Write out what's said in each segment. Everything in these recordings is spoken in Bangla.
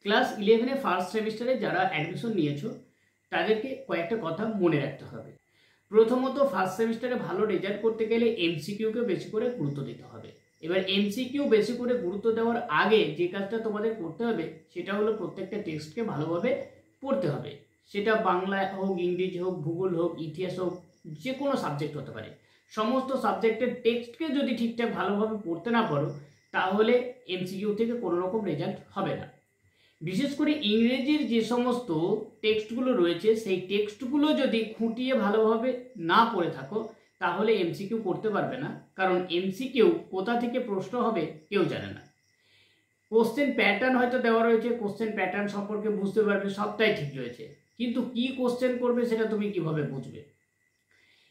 ক্লাস 11-এ ফার্স্ট সেমিস্টারে যারা অ্যাডমিশন নিয়েছো তাদেরকে কয়েকটা কথা মনে রাখতে হবে। প্রথমত, ফার্স্ট সেমিস্টারে ভালো রেজাল্ট করতে গেলে এমসিকিউকে বেশি করে গুরুত্ব দিতে হবে। এবার এমসিকিউ বেশি করে গুরুত্ব দেওয়ার আগে যে কাজটা তোমাদের করতে হবে সেটা হলো প্রত্যেকটা টেক্সটকে ভালোভাবে পড়তে হবে। সেটা বাংলা হোক, ইংরেজি হোক, ভূগোল হোক, ইতিহাস হোক, যে কোনো সাবজেক্ট হতে পারে। সমস্ত সাবজেক্টের টেক্সটকে যদি ঠিকঠাক ভালোভাবে পড়তে না পারো তাহলে এমসিকিউ থেকে কোনো রকম রেজাল্ট হবে না। বিশেষ করে ইংরেজির যে সমস্ত টেক্সটগুলো রয়েছে সেই টেক্সটগুলো যদি খুঁটিয়ে ভালোভাবে না পড়ে থাকো তাহলে এমসিকিউ করতে পারবে না, কারণ এমসিকিউ কোথা থেকে প্রশ্ন হবে কেউ জানে না। কোশ্চেন প্যাটার্ন হয়তো দেওয়া রয়েছে, কোশ্চেন প্যাটার্ন সম্পর্কে বুঝতে পারবে, সবটাই ঠিক রয়েছে, কিন্তু কি কোশ্চেন করবে সেটা তুমি কিভাবে বুঝবে?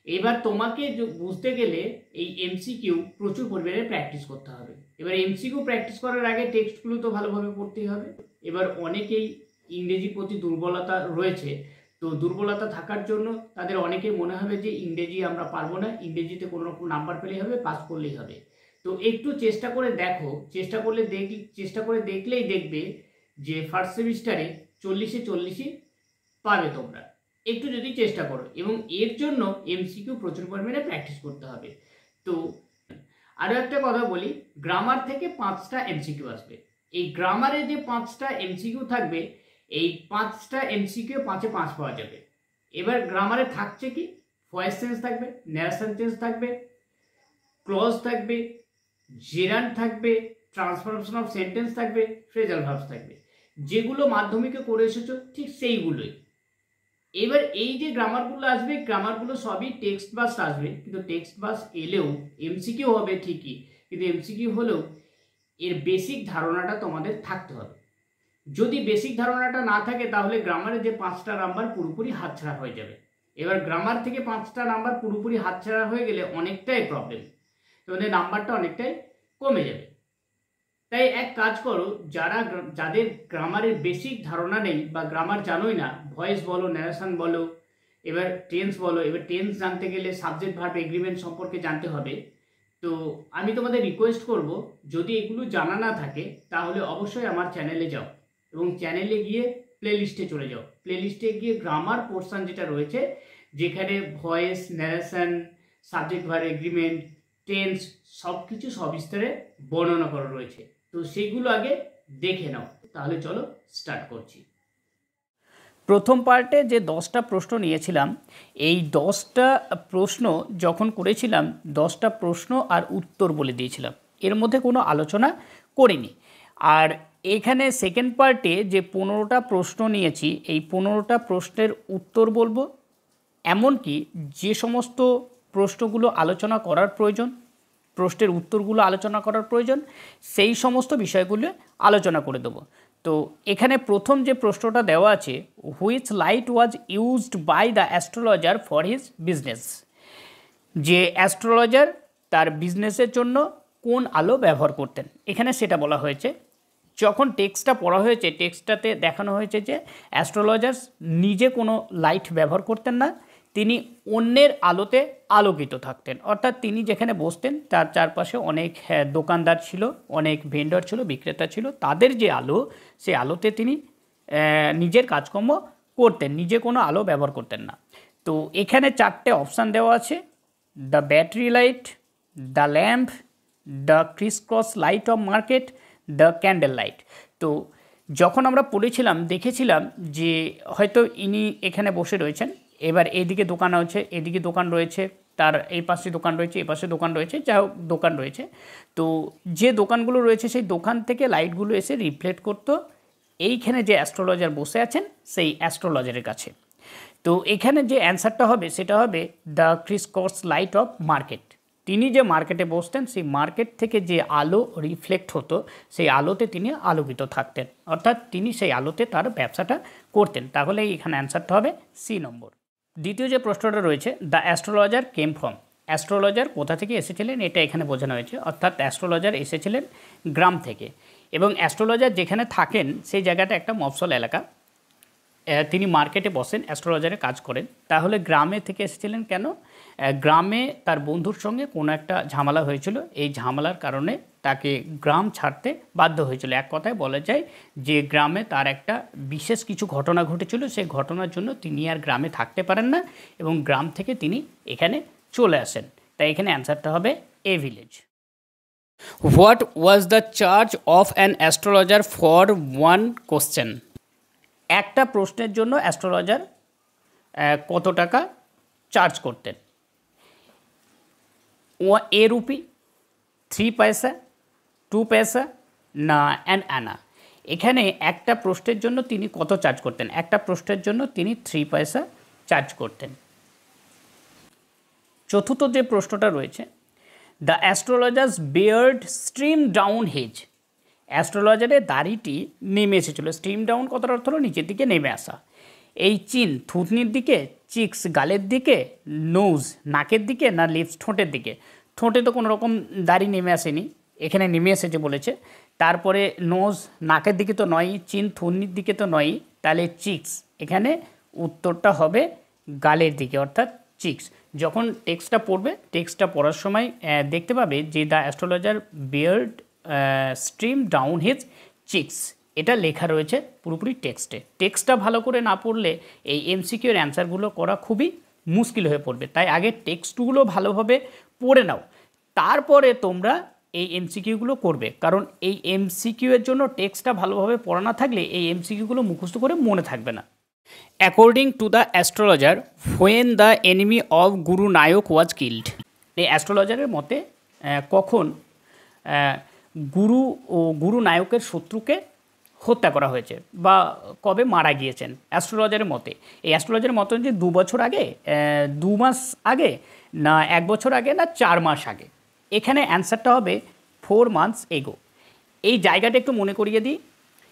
এবার তোমাকে বুঝতে গেলে এই এমসিকিউ প্রচুর পরিমাণে প্র্যাকটিস করতে হবে। এবার এমসিকিউ প্র্যাকটিস করার আগে টেক্সটগুলো তো ভালোভাবে পড়তেই হবে। এবার অনেকেই ইংরেজির প্রতি দুর্বলতা রয়েছে, তো দুর্বলতা থাকার জন্য তাদের অনেকেই মনে হবে যে ইংরেজি আমরা পারবো না, ইংরেজিতে কোনো রকম নাম্বার পেলেই হবে, পাস করলেই হবে। তো একটু চেষ্টা করে দেখো, চেষ্টা করে দেখলেই দেখবে যে ফার্স্ট সেমিস্টারে 40-এ 40ই পাবে তোমরা, একটু যদি চেষ্টা করো। এবং এর জন্য এমসিকিউ প্রচুর পরিমাণে প্র্যাকটিস করতে হবে। তো আরও একটা কথা বলি, গ্রামার থেকে 5টা এমসিকিউ আসবে। এই গ্রামারে যে 5টা এমসিকিউ থাকবে, এই 5টা এমসিকিউ 5-এ 5 পাওয়া যাবে। এবার গ্রামারে থাকছে কি, ভয়েস চেঞ্জ থাকবে, ন্যারেশন চেঞ্জ থাকবে, ক্লজ থাকবে, জেরান্ড থাকবে, ট্রান্সফরমেশন অফ সেন্টেন্স থাকবে, ফ্রেজাল ভার্বস থাকবে, যেগুলো মাধ্যমিকে করে এসেছো ঠিক সেইগুলোই। এবার এই যে গ্রামারগুলো আসবে, গ্রামারগুলো সবই টেক্সট বাস আসবে, কিন্তু টেক্সট বাস এলেও এমসিকিউ হবে ঠিকই, কিন্তু এমসিকিউ হলেও এর বেসিক ধারণাটা তোমাদের থাকতে হবে। যদি বেসিক ধারণাটা না থাকে তাহলে গ্রামারে যে 5টা নাম্বার পুরোপুরি হাতছাড়া হয়ে যাবে। এবার গ্রামার থেকে 5টা নাম্বার পুরোপুরি হাতছাড়া হয়ে গেলে অনেকটাই প্রবলেম, তোমাদের নাম্বারটা অনেকটাই কমে যাবে। তাই এক কাজ করো, যাদের গ্রামারের বেসিক ধারণা নেই বা গ্রামার জানোই না, ভয়েস বলো, ন্যারেশন বলো, এবার টেন্স বলো, এবার টেন্স জানতে গেলে সাবজেক্ট ভার্ব এগ্রিমেন্ট সম্পর্কে জানতে হবে। তো আমি তোমাদের রিকোয়েস্ট করব, যদি এগুলো জানা না থাকে তাহলে অবশ্যই আমার চ্যানেলে যাও এবং চ্যানেলে গিয়ে প্লেলিস্টে চলে যাও। প্লেলিস্টে গিয়ে গ্রামার পোর্শন যেটা রয়েছে, যেখানে voice, narration, subject verb agreement, tense সব কিছু সবিস্তারে বর্ণনা করা রয়েছে, তো সেইগুলো আগে দেখে নাও। তাহলে চলো স্টার্ট করছি। প্রথম পার্টে যে 10টা প্রশ্ন নিয়েছিলাম, এই 10টা প্রশ্ন যখন করেছিলাম 10টা প্রশ্ন আর উত্তর বলে দিয়েছিলাম, এর মধ্যে কোনো আলোচনা করিনি। আর এখানে সেকেন্ড পার্টে যে 15টা প্রশ্ন নিয়েছি, এই 15টা প্রশ্নের উত্তর বলবো, এমনকি যে সমস্ত প্রশ্নগুলো আলোচনা করার প্রয়োজন, প্রশ্নের উত্তরগুলো আলোচনা করার প্রয়োজন, সেই সমস্ত বিষয়গুলো আলোচনা করে দেবো। তো এখানে প্রথম যে প্রশ্নটা দেওয়া আছে, which light was used by the astrologer for his business, যে অ্যাস্ট্রোলজার তার বিজনেসের জন্য কোন আলো ব্যবহার করতেন, এখানে সেটা বলা হয়েছে। যখন টেক্সটটা পড়া হয়েছে, টেক্সটটাতে দেখানো হয়েছে যে অ্যাস্ট্রোলজার নিজে কোনো লাইট ব্যবহার করতেন না, তিনি অন্যের আলোতে আলোকিত থাকতেন। অর্থাৎ তিনি যেখানে বসতেন তার চারপাশে অনেক দোকানদার ছিল, অনেক ভেন্ডর ছিল, বিক্রেতা ছিল, তাদের যে আলো, সেই আলোতে তিনি নিজের কাজকর্ম করতেন, নিজে কোনো আলো ব্যবহার করতেন না। তো এখানে 4টে অপশান দেওয়া আছে, the battery light, the lamp, the Chris cross light off market, the candle light. তো যখন আমরা পড়েছিলাম দেখেছিলাম যে হয়তো ইনি এখানে বসে রয়েছেন, এবার এইদিকে দোকান আছে, এদিকে দোকান রয়েছে, তার এই পাশে দোকান রয়েছে, এই পাশে দোকান রয়েছে, যা হোক দোকান রয়েছে। তো যে দোকানগুলো রয়েছে সেই দোকান থেকে লাইটগুলো এসে রিফ্লেক্ট করতো এইখানে যে অ্যাস্ট্রোলজার বসে আছেন সেই অ্যাস্ট্রোলজারের কাছে। তো এখানে যে অ্যান্সারটা হবে সেটা হবে the Chris cross light off market. তিনি যে মার্কেটে বসতেন সেই মার্কেট থেকে যে আলো রিফ্লেক্ট হতো সেই আলোতে তিনি আলোকিত থাকতেন, অর্থাৎ তিনি সেই আলোতে তার ব্যবসাটা করতেন। তাহলে এখানে অ্যান্সারটা হবে সি নম্বর। দ্বিতীয় যে প্রশ্নটা রয়েছে, the astrologer came from, astrologer কোথা থেকে এসেছিলেন এটা এখানে বোঝানো হয়েছে, অর্থাৎ অ্যাস্ট্রোলজার এসেছিলেন গ্রাম থেকে, এবং অ্যাস্ট্রোলজার যেখানে থাকেন সেই জায়গাটা একটা মফস্বল এলাকা, তিনি মার্কেটে বসেন, অ্যাস্ট্রোলজারে কাজ করেন। তাহলে গ্রামে থেকে এসেছিলেন কেন? গ্রামে তার বন্ধুর সঙ্গে কোনো একটা ঝামেলা হয়েছিল, এই ঝামেলার কারণে তাকে গ্রাম ছাড়তে বাধ্য হয়েছিল। এক কথায় বলা যায় যে গ্রামে তার একটা বিশেষ কিছু ঘটনা ঘটেছিল, সেই ঘটনার জন্য তিনি আর গ্রামে থাকতে পারেন না এবং গ্রাম থেকে তিনি এখানে চলে আসেন। তাই এখানে অ্যান্সারটা হবে a village. What was the charge of an astrologer for one question? একটা প্রশ্নের জন্য অ্যাস্ট্রোলজার কত টাকা চার্জ করতেন? এ রুপি, 3 পয়সা, 2 পয়সা না অ্যান আনা? এখানে একটা প্রশ্নের জন্য তিনি কত চার্জ করতেন? একটা প্রশ্নের জন্য তিনি 3 পয়সা চার্জ করতেন। চতুর্থ যে প্রশ্নটা রয়েছে, the astrologer's beard stream down his. অ্যাস্ট্রোলজারের দাড়িটি নেমে এসেছিলো। স্ট্রিম ডাউন কথার অর্থ হলো নিচের দিকে নেমে আসা। এই চিন থুতনির দিকে, চিক্স গালের দিকে, নোজ নাকের দিকে না লিপস ঠোঁটের দিকে? ঠোঁটে তো কোনো রকম দাড়ি নেমে আসেনি, এখানে নেমে এসেছে বলেছে। তারপরে নোজ নাকের দিকে তো নয়, চিন থুতনির দিকে তো নয়, তাহলে চিক্স। এখানে উত্তরটা হবে গালের দিকে, অর্থাৎ চিক্স। যখন টেক্সটটা পড়বে, টেক্সটটা পড়ার সময় দেখতে পাবে যে the astrologer beard stream down his chicks, এটা লেখা রয়েছে পুরোপুরি টেক্সটে। টেক্সটটা ভালো করে না পড়লে এই এমসিকিউর অ্যান্সারগুলো করা খুবই মুশকিল হয়ে পড়বে। তাই আগে টেক্সটগুলো ভালোভাবে পড়ে নাও, তারপরে তোমরা এই এমসিকিউগুলো করবে। কারণ এই এমসিকিউয়ের জন্য টেক্সটটা ভালোভাবে পড়া না থাকলে এই এমসিকিউগুলো মুখস্থ করে মনে থাকবে না। According to the astrologer, when the enemy of Guru Nayak was killed. এই অ্যাস্ট্রোলজারের মতে কখন গুরু নায়কের শত্রুকে হত্যা করা হয়েছে বা কবে মারা গিয়েছেন অ্যাস্ট্রোলজারের মতে? এই অ্যাস্ট্রোলজারের মতে যে 2 বছর আগে, 2 মাস আগে, না 1 বছর আগে, না 4 মাস আগে? এখানে অ্যান্সারটা হবে 4 মান্থস এগো। এই জায়গাটা একটু মনে করিয়ে দিই।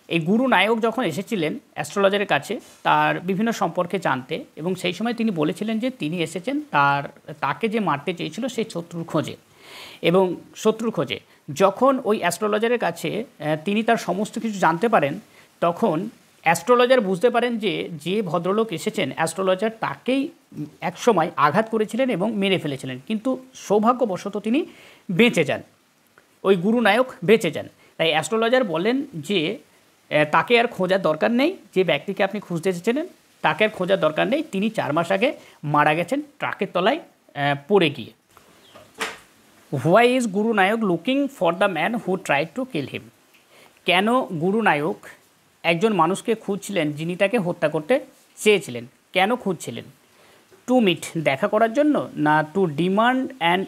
এই গুরু নায়ক যখন এসেছিলেন অ্যাস্ট্রোলজারের কাছে তার বিভিন্ন সম্পর্কে জানতে, এবং সেই সময় তিনি বলেছিলেন যে তিনি এসেছেন তাকে যে মারতে চেয়েছিল সেই শত্রুর খোঁজে। এবং শত্রুর খোঁজে যখন ওই অ্যাস্ট্রোলজারের কাছে তিনি তার সমস্ত কিছু জানতে পারেন, তখন অ্যাস্ট্রোলজার বুঝতে পারেন যে ভদ্রলোক এসেছেন, অ্যাস্ট্রোলজার তাকেই একসময় আঘাত করেছিলেন এবং মেরে ফেলেছিলেন, কিন্তু সৌভাগ্যবশত তিনি বেঁচে যান, ওই গুরু নায়ক বেঁচে যান। তাই অ্যাস্ট্রোলজার বলেন যে তাকে আর খোঁজার দরকার নেই, যে ব্যক্তিকে আপনি খুঁজতে এসেছিলেন তাকে আর খোঁজার দরকার নেই, তিনি 4 মাস আগে মারা গেছেন ট্রাকের তলায় পড়ে গিয়ে। Why is Guru Nayak looking for the man who tried to kill him? কেন গুরু নায়ক একজন মানুষকে খুঁজছিলেন যিনি তাকে হত্যা করতে চেয়েছিলেন? কেন খুঁজছিলেন? টু মিট, দেখা করার জন্য, না টু ডিমান্ড অ্যান্ড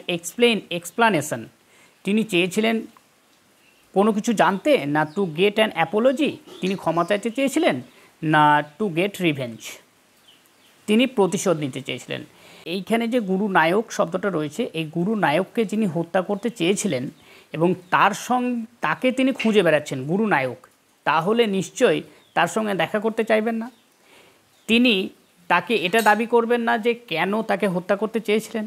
এক্সপ্লানেশন, তিনি চেয়েছিলেন কোনো কিছু জানতে, না টু গেট অ্যান অ্যাপোলজি, তিনি ক্ষমা চাইতে চেয়েছিলেন, না টু গেট রিভেঞ্জ, তিনি প্রতিশোধ নিতে চেয়েছিলেন? এইখানে যে গুরু নায়ক শব্দটা রয়েছে, এই গুরু নায়ককে যিনি হত্যা করতে চেয়েছিলেন এবং তাকে তিনি খুঁজে বেড়াচ্ছেন গুরু নায়ক, তাহলে নিশ্চয়ই তার সঙ্গে দেখা করতে চাইবেন না। তিনি তাকে এটা দাবি করবেন না যে কেন তাকে হত্যা করতে চেয়েছিলেন।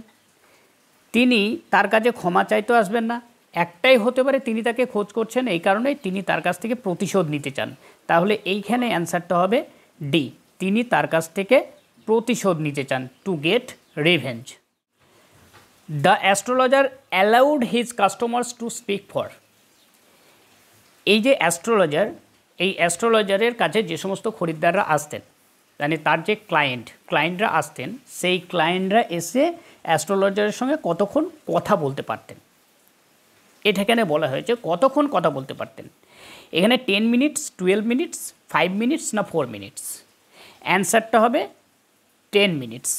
তিনি তার কাছে ক্ষমা চাইতে আসবেন না। একটাই হতে পারে, তিনি তাকে খোঁজ করছেন এই কারণেই তিনি তার কাছ থেকে প্রতিশোধ নিতে চান। তাহলে এইখানে অ্যান্সারটা হবে ডি, তিনি তার কাছ থেকে প্রতিশোধ নিতে চান, to get revenge. The astrologer allowed his customers to speak for. এই যে অ্যাস্ট্রোলজার, এই অ্যাস্ট্রোলজারের কাছে যে সমস্ত খরিদ্দাররা আসতেন, মানে তার যে ক্লায়েন্টরা আসতেন, সেই ক্লায়েন্টরা এসে অ্যাস্ট্রোলজারের সঙ্গে কতক্ষণ কথা বলতে পারতেন, এটা এখানে বলা হয়েছে কতক্ষণ কথা বলতে পারতেন। এখানে 10 মিনিটস, 12 মিনিটস, 5 মিনিটস না 4 মিনিটস? অ্যান্সারটা হবে 10 মিনিটস।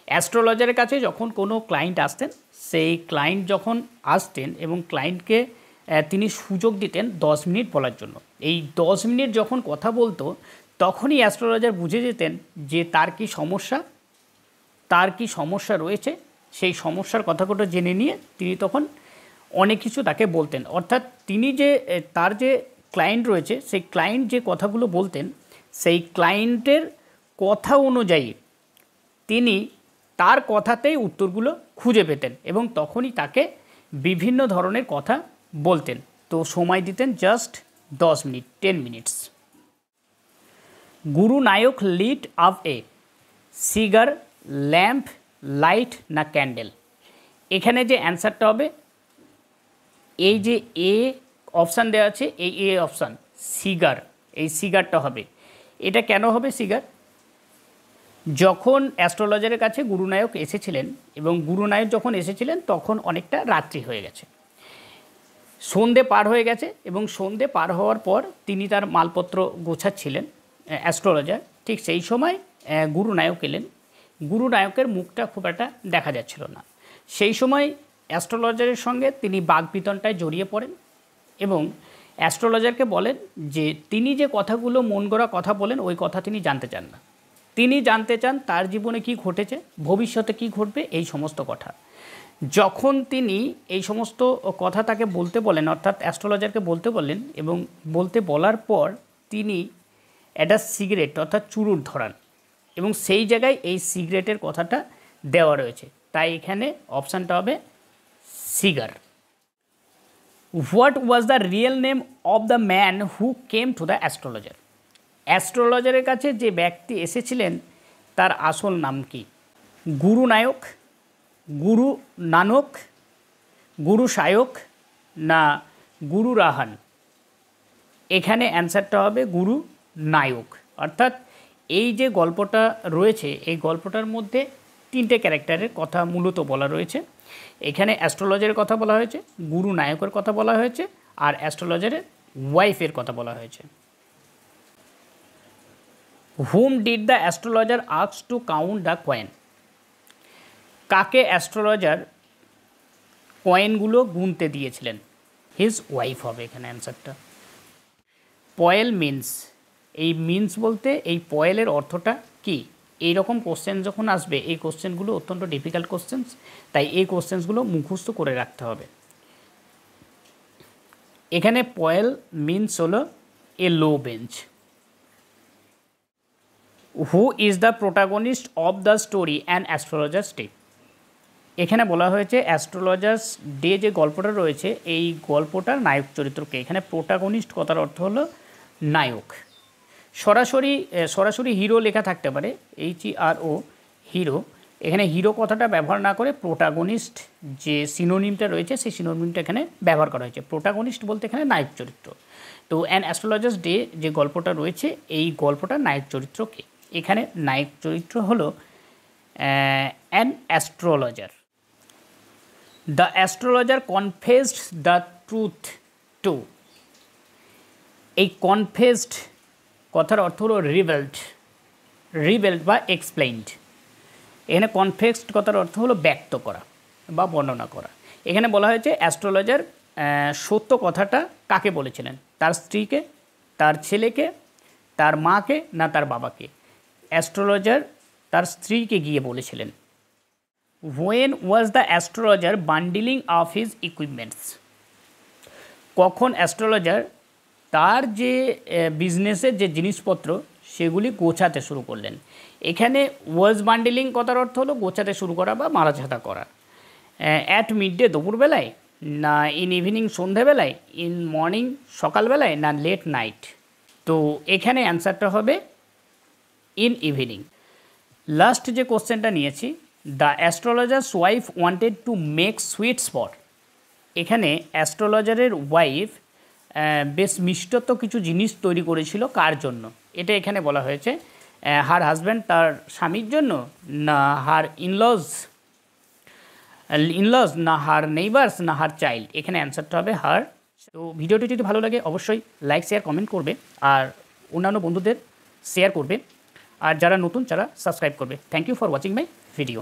অ্যাস্ট্রোলজারের কাছে যখন কোনো ক্লায়েন্ট আসতেন, সেই ক্লায়েন্ট যখন আসতেন এবং ক্লায়েন্টকে তিনি সুযোগ দিতেন 10 মিনিট বলার জন্য, এই 10 মিনিট যখন কথা বলতো তখনই অ্যাস্ট্রোলজার বুঝে যেতেন যে তার কি সমস্যা রয়েছে, সেই সমস্যার কথাগুলো জেনে নিয়ে তিনি তখন অনেক কিছু তাকে বলতেন। অর্থাৎ তার যে ক্লায়েন্ট রয়েছে, সেই ক্লায়েন্ট যে কথাগুলো বলতেন, সেই ক্লায়েন্টের কথা অনুযায়ী তিনি তার কথাতেই উত্তরগুলো খুঁজে পেতেন এবং তখনই তাকে বিভিন্ন ধরনের কথা বলতেন। তো সময় দিতেন জাস্ট 10 মিনিট, 10 মিনিটস। গুরু নায়ক লিট আপ এ সিগার, ল্যাম্প, লাইট না ক্যান্ডেল? এখানে যে অ্যান্সারটা হবে এই যে এ অপশান দেওয়া আছে, এই এ অপশান সিগার, এই সিগারটা হবে। এটা কেন হবে সিগার? যখন অ্যাস্ট্রোলজারের কাছে গুরুনায়ক এসেছিলেন এবং গুরুনায়ক যখন এসেছিলেন তখন অনেকটা রাত্রি হয়ে গেছে, সন্ধে পার হয়ে গেছে, এবং সন্ধে পার হওয়ার পর তিনি তার মালপত্র গোছাচ্ছিলেন অ্যাস্ট্রোলজার, ঠিক সেই সময় গুরুনায়ক এলেন। গুরুনায়কের মুখটা খুব একটা দেখা যাচ্ছিল না। সেই সময় অ্যাস্ট্রোলজারের সঙ্গে তিনি বাগবিতণ্ডায় জড়িয়ে পড়েন এবং অ্যাস্ট্রোলজারকে বলেন যে তিনি যে কথাগুলো মন গড়া কথা বলেন ওই কথা তিনি জানতে চান না। তিনি জানতে চান তার জীবনে কী ঘটেছে, ভবিষ্যতে কী ঘটবে, এই সমস্ত কথা। যখন তিনি এই সমস্ত কথা তাকে বলতে বলেন, অর্থাৎ অ্যাস্ট্রোলজারকে বলতে বললেন, এবং বলতে বলার পর তিনি একটা সিগারেট অর্থাৎ চুরুট ধরান, এবং সেই জায়গায় এই সিগারেটের কথাটা দেওয়া রয়েছে, তাই এখানে অপশানটা হবে cigar. What was the real name of the man who came to the astrologer? অ্যাস্ট্রোলজারের কাছে যে ব্যক্তি এসেছিলেন তার আসল নাম কি? গুরু নায়ক, গুরু নানক, গুরু সায়ক না গুরু রাহান? এখানে অ্যান্সারটা হবে গুরু নায়ক। অর্থাৎ এই যে গল্পটা রয়েছে এই গল্পটার মধ্যে তিনটে ক্যারেক্টারের কথা মূলত বলা রয়েছে। এখানে অ্যাস্ট্রোলজারের কথা বলা হয়েছে, গুরু নায়কের কথা বলা হয়েছে, আর অ্যাস্ট্রোলজারের ওয়াইফের কথা বলা হয়েছে। Whom did the astrologer ask to count the coin? কাকে অ্যাস্ট্রোলজার কয়েনগুলো গুনতে দিয়েছিলেন? হিজ ওয়াইফ হবে এখানে অ্যান্সারটা। পয়েল মিন্স, এই মিন্স বলতে এই পয়েলের অর্থটা কি? এই রকম কোশ্চেন যখন আসবে, এই কোশ্চেনগুলো অত্যন্ত ডিফিকাল্ট কোশ্চেন্স, তাই এই কোশ্চেন্সগুলো মুখস্থ করে রাখতে হবে। এখানে পয়েল মিন্স হলো a low bench. Who is the protagonist of the story and astrologer's day? এখানে বলা হয়েছে অ্যাস্ট্রোলজার্স ডে যে গল্পটা রয়েছে এই গল্পটার নায়ক চরিত্রকে। এখানে প্রোটাগনিস্ট কথার অর্থ হলো নায়ক। সরাসরি হিরো লেখা থাকতে পারে, HERO হিরো। এখানে হিরো কথাটা ব্যবহার না করে প্রোটাগনিস্ট যে সিনোনিমটা রয়েছে সেই সিনোনিমটা এখানে ব্যবহার করা হয়েছে। প্রোটাগনিস্ট বলতে এখানে নায়ক চরিত্র। তো অ্যান অ্যাস্ট্রোলজার্স ডে যে গল্পটা রয়েছে এই গল্পটার নায়ক চরিত্রকে, এখানে নায়ক চরিত্র হলো an astrologer. The astrologer confessed the truth two. এই কনফেসড কথার অর্থ হলো রিভেলড বা এক্সপ্লেইনড। এখানে কনফেসড কথার অর্থ হলো ব্যক্ত করা বা বর্ণনা করা। এখানে বলা হয়েছে অ্যাস্ট্রোলজার সত্য কথাটা কাকে বলেছিলেন? তার স্ত্রীকে, তার ছেলেকে, তার মাকে না তার বাবাকে? অ্যাস্ট্রোলজার তার স্ত্রীকে গিয়ে বলেছিলেন। When was the astrologer bundling of his equipments? কখন অ্যাস্ট্রোলজার তার যে বিজনেসের যে জিনিসপত্র সেগুলি গোছাতে শুরু করলেন? এখানে ওয়াজ বান্ডিলিং কথার অর্থ হলো গোছাতে শুরু করা বা মারাঝাতা করা। অ্যাট মিড ডে দুপুরবেলায়, না ইন ইভিনিং সন্ধেবেলায়, ইন মর্নিং সকালবেলায়, না লেট নাইট? তো এখানে অ্যান্সারটা হবে ইন ইভিনিং। লাস্ট যে কোশ্চেনটা নিয়েছি, the astrologers wife wanted to make sweets for. এখানে অ্যাস্ট্রোলজারের ওয়াইফ বেশ মিষ্টত্ব কিছু জিনিস তৈরি করেছিল কার জন্য? এটা এখানে বলা হয়েছে হার হাজব্যান্ড তার স্বামীর জন্য, না হার ইনলজ না হার নেইবার্স, না হার চাইল্ড? এখানে অ্যান্সারটা হবে হার। তো ভিডিওটি যদি ভালো লাগে অবশ্যই লাইক শেয়ার কমেন্ট করবে, আর অন্যান্য বন্ধুদের শেয়ার করবে, আর যারা নতুন তারা সাবস্ক্রাইব করবে। Thank you for watching my video.